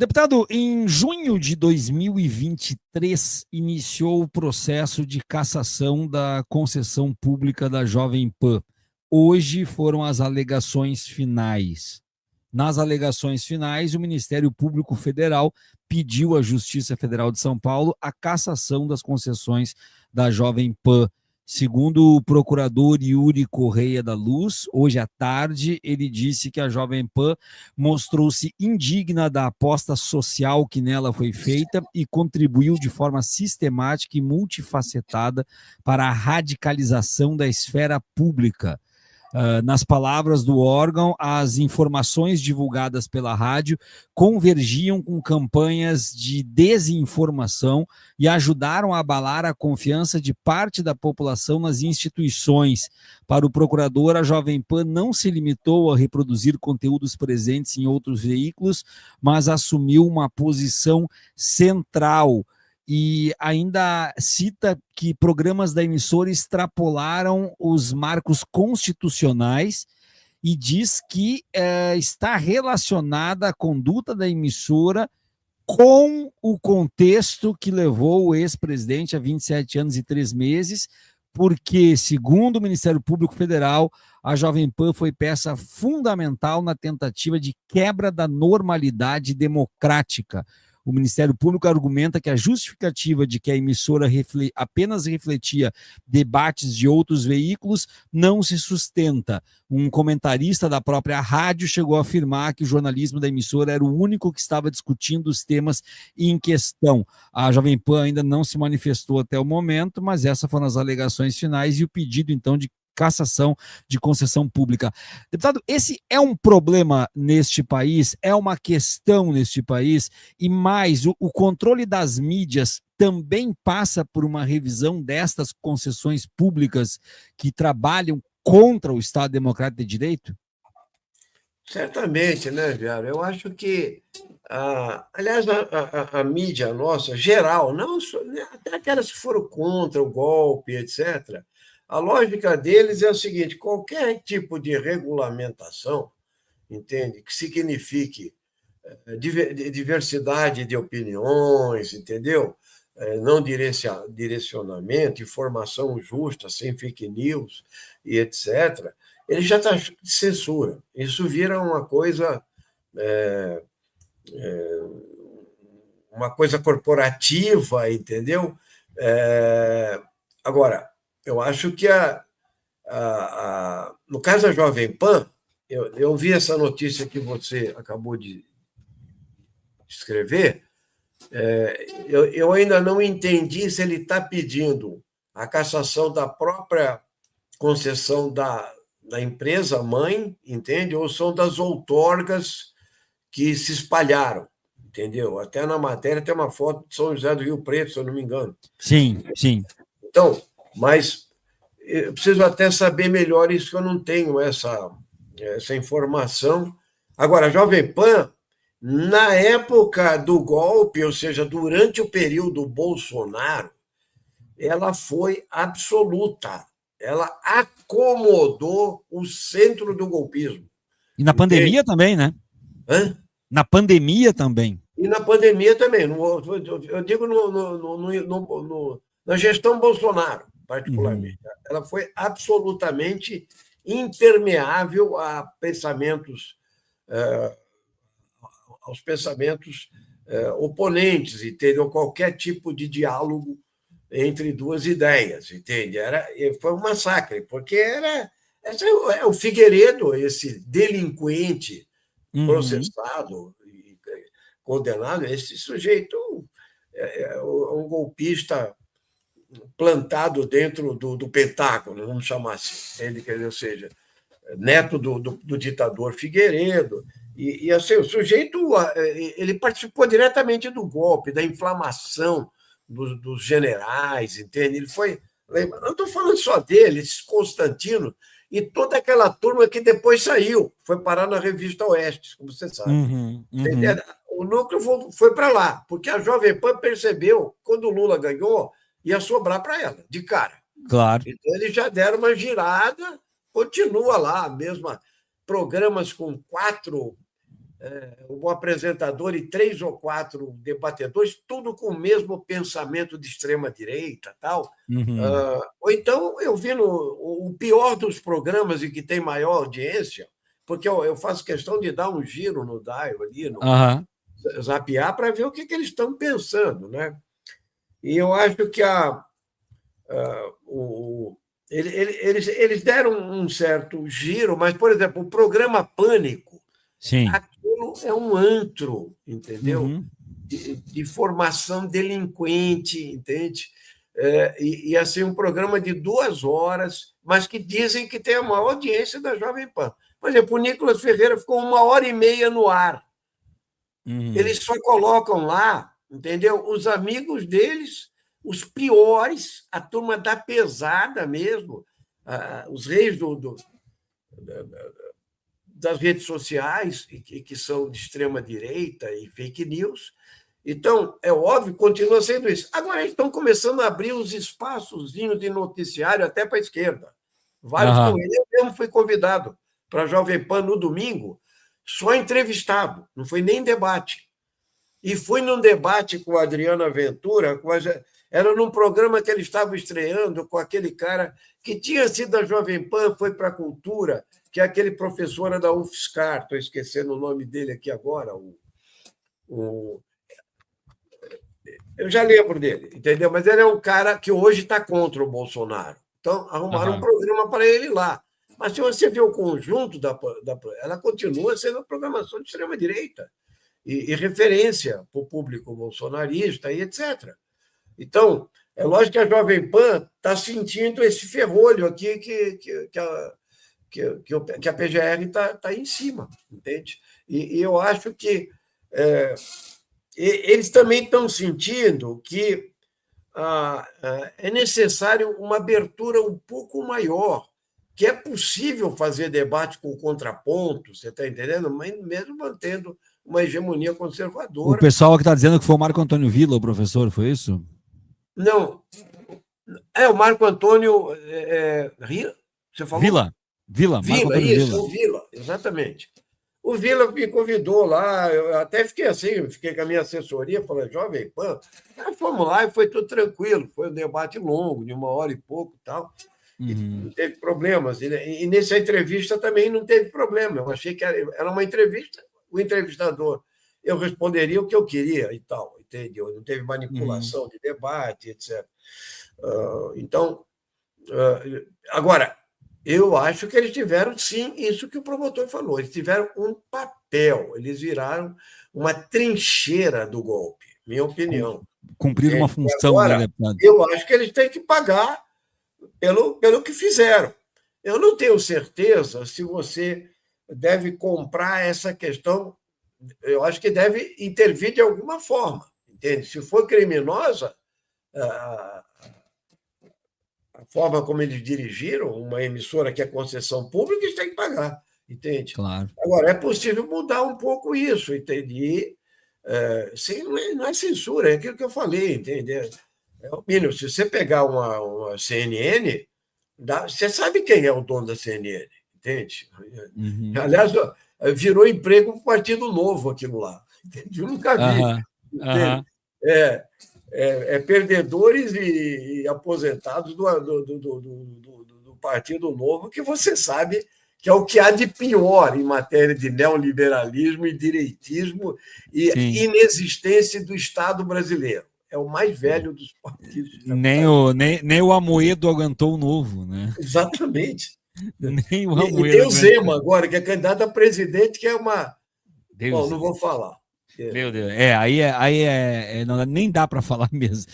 Deputado, em junho de 2023, iniciou o processo de cassação da concessão pública da Jovem Pan. Hoje foram as alegações finais. Nas alegações finais, o Ministério Público Federal pediu à Justiça Federal de São Paulo a cassação das concessões da Jovem Pan. Segundo o procurador Yuri Correia da Luz, hoje à tarde, ele disse que a Jovem Pan mostrou-se indigna da aposta social que nela foi feita e contribuiu de forma sistemática e multifacetada para a radicalização da esfera pública. Nas palavras do órgão, as informações divulgadas pela rádio convergiam com campanhas de desinformação e ajudaram a abalar a confiança de parte da população nas instituições. Para o procurador, a Jovem Pan não se limitou a reproduzir conteúdos presentes em outros veículos, mas assumiu uma posição central. E ainda cita que programas da emissora extrapolaram os marcos constitucionais e diz que está relacionada a conduta da emissora com o contexto que levou o ex-presidente a 27 anos e 3 meses, porque, segundo o Ministério Público Federal, a Jovem Pan foi peça fundamental na tentativa de quebra da normalidade democrática. O Ministério Público argumenta que a justificativa de que a emissora apenas refletia debates de outros veículos não se sustenta. Um comentarista da própria rádio chegou a afirmar que o jornalismo da emissora era o único que estava discutindo os temas em questão. A Jovem Pan ainda não se manifestou até o momento, mas essas foram as alegações finais e o pedido, então, de cassação de concessão pública. Deputado, esse é um problema neste país, é uma questão neste país, e mais, o controle das mídias também passa por uma revisão destas concessões públicas que trabalham contra o Estado Democrático de Direito? Certamente, né, Viário? Eu acho que, aliás, a mídia nossa, geral, não só, né, até aquelas que foram contra o golpe, etc., a lógica deles é o seguinte: qualquer tipo de regulamentação, entende, que signifique diversidade de opiniões, entendeu? Não direcionamento, informação justa, sem fake news e etc., ele já está de censura. Isso vira uma coisa corporativa, entendeu? Agora, eu acho que no caso da Jovem Pan, eu vi essa notícia que você acabou de escrever, eu ainda não entendi se ele está pedindo a cassação da própria concessão da empresa mãe, entende? Ou são das outorgas que se espalharam, entendeu? Até na matéria tem uma foto de São José do Rio Preto, se eu não me engano. Sim, sim. Então, mas eu preciso até saber melhor isso, que eu não tenho essa informação. Agora, a Jovem Pan, na época do golpe, ou seja, durante o período Bolsonaro, ela foi absoluta. Ela acomodou o centro do golpismo. E na pandemia também, né? Hã? Na pandemia também. E na pandemia também. Eu digo na gestão Bolsonaro, particularmente. Ela foi absolutamente impermeável a pensamentos, aos pensamentos oponentes, entendeu? Qualquer tipo de diálogo entre duas ideias, entende? Foi um massacre, porque é o Figueiredo, esse delinquente processado e condenado, esse sujeito é um golpista plantado dentro do Pentágono, vamos chamar assim, entende? Ou seja, neto do ditador Figueiredo. E assim, o sujeito ele participou diretamente do golpe, da inflamação dos generais, entende? Ele foi. Não estou falando só dele, esse Constantino e toda aquela turma que depois saiu, foi parar na Revista Oeste, como você sabe. O núcleo foi para lá, porque a Jovem Pan percebeu, quando o Lula ganhou, ia sobrar para ela, de cara. Claro. Então, eles já deram uma girada, continua lá, mesmo programas com 4 um apresentador e 3 ou 4 debatedores, tudo com o mesmo pensamento de extrema-direita, tal. Ou então eu vi o pior dos programas e que tem maior audiência, porque eu faço questão de dar um giro no dial ali, no zapear, para ver o que eles estão pensando, né? E eu acho que eles deram um certo giro, mas, por exemplo, o programa Pânico, sim, aquilo é um antro, entendeu? De formação delinquente, entende? E assim, um programa de 2 horas, mas que dizem que tem a maior audiência da Jovem Pan. Por exemplo, o Nicolas Ferreira ficou 1h30 no ar. Eles só colocam lá, entendeu? Os amigos deles, os piores, a turma da pesada mesmo, os reis das redes sociais, que são de extrema-direita e fake news. Então, é óbvio, continua sendo isso. Agora, eles estão começando a abrir os espaçozinhos de noticiário até para a esquerda. Vários estão indo. Eu mesmo fui convidado para a Jovem Pan no domingo, só entrevistado, não foi nem debate. E fui num debate com a Adriana Ventura, era num programa que ele estava estreando com aquele cara que tinha sido da Jovem Pan, foi para a Cultura, que é aquele professor da UFSCar, estou esquecendo o nome dele aqui agora, eu já lembro dele, entendeu? Mas ele é um cara que hoje está contra o Bolsonaro. Então, arrumaram um programa para ele lá. Mas se você vê o conjunto ela continua sendo uma programação de extrema-direita e referência para o público bolsonarista e etc. Então, é lógico que a Jovem Pan está sentindo esse ferrolho aqui que a PGR está em cima, entende? E eu acho que eles também estão sentindo que é necessário uma abertura um pouco maior, que é possível fazer debate com contraponto, você está entendendo? Mas mesmo mantendo uma hegemonia conservadora. O pessoal que está dizendo que foi o Marco Antônio Villa, o professor, foi isso? Não. O Marco Antônio você falou? Villa, isso, o Villa, exatamente. O Villa me convidou lá, eu até fiquei assim, fiquei com a minha assessoria, falei, Jovem Pan. Aí fomos lá e foi tudo tranquilo, foi um debate longo, de 1h e pouco e tal. E não teve problemas. E nessa entrevista também não teve problema. Eu achei que era uma entrevista, o entrevistador, eu responderia o que eu queria e tal, entendeu? Não teve manipulação de debate, etc. Então, agora, eu acho que eles tiveram, sim, isso que o promotor falou, eles tiveram um papel, eles viraram uma trincheira do golpe, minha opinião. Cumprir uma função, agora, né, deputado? Eu acho que eles têm que pagar pelo que fizeram. Eu não tenho certeza se você deve comprar essa questão, eu acho que deve intervir de alguma forma, entende? Se for criminosa, a forma como eles dirigiram uma emissora que é concessão pública, eles têm que pagar, entende? Claro. Agora, é possível mudar um pouco isso, entende? Sim, não é censura, é aquilo que eu falei, entende? Mínimo, se você pegar uma CNN, você sabe quem é o dono da CNN, entende? Aliás, virou emprego para o Partido Novo aquilo lá, entende? Eu nunca vi. Perdedores e aposentados do Partido Novo, que você sabe que é o que há de pior em matéria de neoliberalismo e direitismo e inexistência do Estado brasileiro. É o mais velho dos partidos. Nem o Amoedo aguentou o novo, né? Exatamente. Nem o Amoedo. E tem o Zema agora, que é candidato a presidente, que é uma... Deus Bom, não vou falar. Meu Deus, nem dá para falar mesmo.